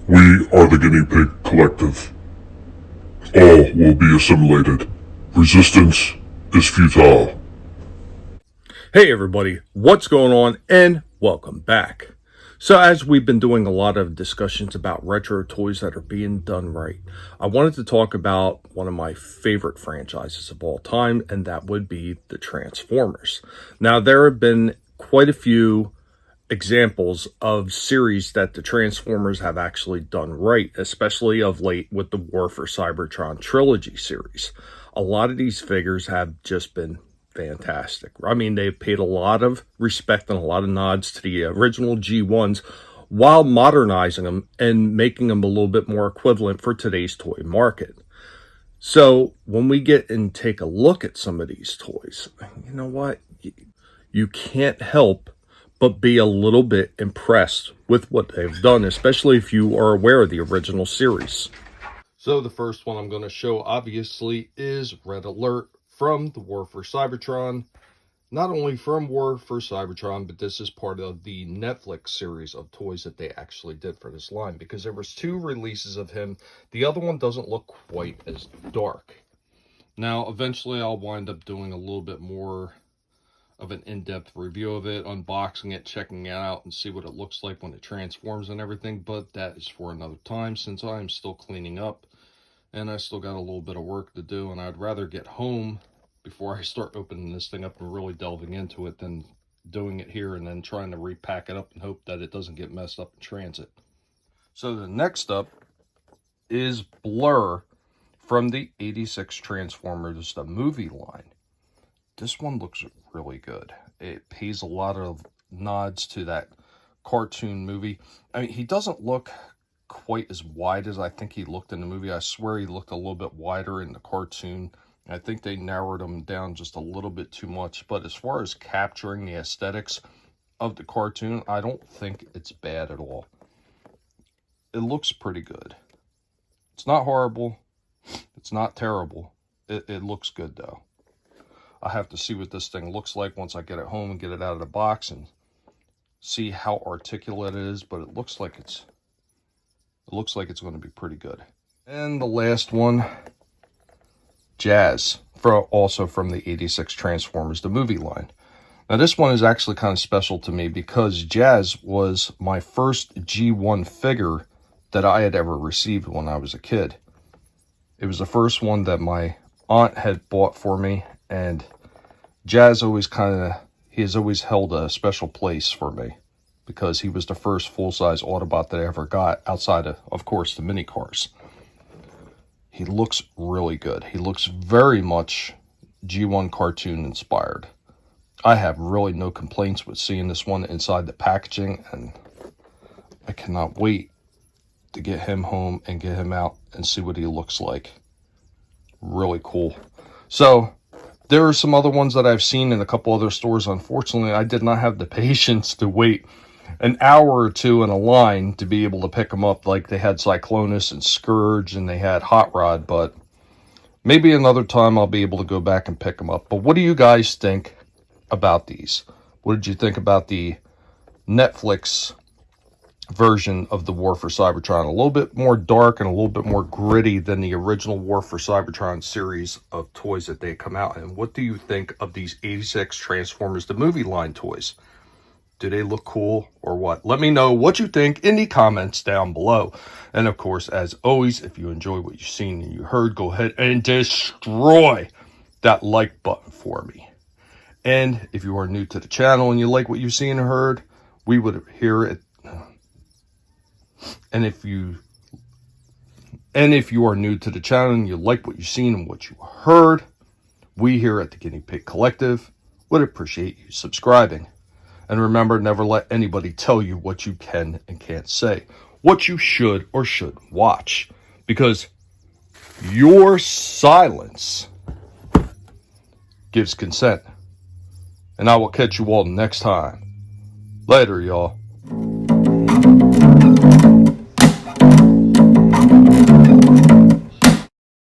We are the Guinea Pig Collective. All will be assimilated. Resistance is futile. Hey everybody, what's going on and welcome back. So as we've been doing a lot of discussions about retro toys that are being done right, I wanted to talk about one of my favorite franchises of all time, and that would be the Transformers. Now there have been quite a few examples of series that the Transformers have actually done right, especially of late with the War for Cybertron trilogy series. A lot of these figures have just been fantastic. I mean, they've paid a lot of respect and a lot of nods to the original G1s while modernizing them and making them a little bit more equivalent for today's toy market. So when we get and take a look at some of these toys, you know what? You can't help but be a little bit impressed with what they've done, especially if you are aware of the original series. So the first one I'm going to show, obviously, is Red Alert from the War for Cybertron. Not only from War for Cybertron, but this is part of the Netflix series of toys that they actually did for this line, because there was 2 releases of him. The other one doesn't look quite as dark. Now, eventually I'll wind up doing a little bit more of an in-depth review of it, unboxing it, checking it out, and see what it looks like when it transforms and everything, but that is for another time, since I am still cleaning up, and I still got a little bit of work to do, and I'd rather get home before I start opening this thing up and really delving into it than doing it here and then trying to repack it up and hope that it doesn't get messed up in transit. So the next up is Blur from the 86 Transformers, the movie line. This one looks really good. It pays a lot of nods to that cartoon movie. I mean, he doesn't look quite as wide as I think he looked in the movie. I swear he looked a little bit wider in the cartoon. I think they narrowed him down just a little bit too much. But as far as capturing the aesthetics of the cartoon, I don't think it's bad at all. It looks pretty good. It's not horrible. It's not terrible. It looks good, though. I have to see what this thing looks like once I get it home and get it out of the box and see how articulate it is, but it looks like it's going to be pretty good. And the last one, Jazz, also from the 86 Transformers, the movie line. Now this one is actually kind of special to me because Jazz was my first G1 figure that I had ever received when I was a kid. It was the first one that my aunt had bought for me, and Jazz he has always held a special place for me because he was the first full-size Autobot that I ever got outside of course, the mini cars. He looks really good. He looks very much G1 cartoon inspired. I have really no complaints with seeing this one inside the packaging, and I cannot wait to get him home and get him out and see what he looks like. Really cool. So there are some other ones that I've seen in a couple other stores. Unfortunately, I did not have the patience to wait an hour or two in a line to be able to pick them up. Like they had Cyclonus and Scourge and they had Hot Rod, but maybe another time I'll be able to go back and pick them up. But what do you guys think about these? What did you think about the Netflix version of the War for Cybertron? A little bit more dark and a little bit more gritty than the original War for Cybertron series of toys that they come out in. What do you think of these 86 Transformers, the movie line toys? Do they look cool or what? Let me know what you think in the comments down below. And of course, as always, if you enjoy what you've seen and you heard, go ahead and destroy that like button for me. And if you are new to the channel and you like what you've seen and heard, we would hear it. And if you are new to the channel and you like what you've seen and what you heard, we here at the Guinea Pig Collective would appreciate you subscribing. And remember, never let anybody tell you what you can and can't say, what you should or shouldn't watch, because your silence gives consent. And I will catch you all next time. Later, y'all.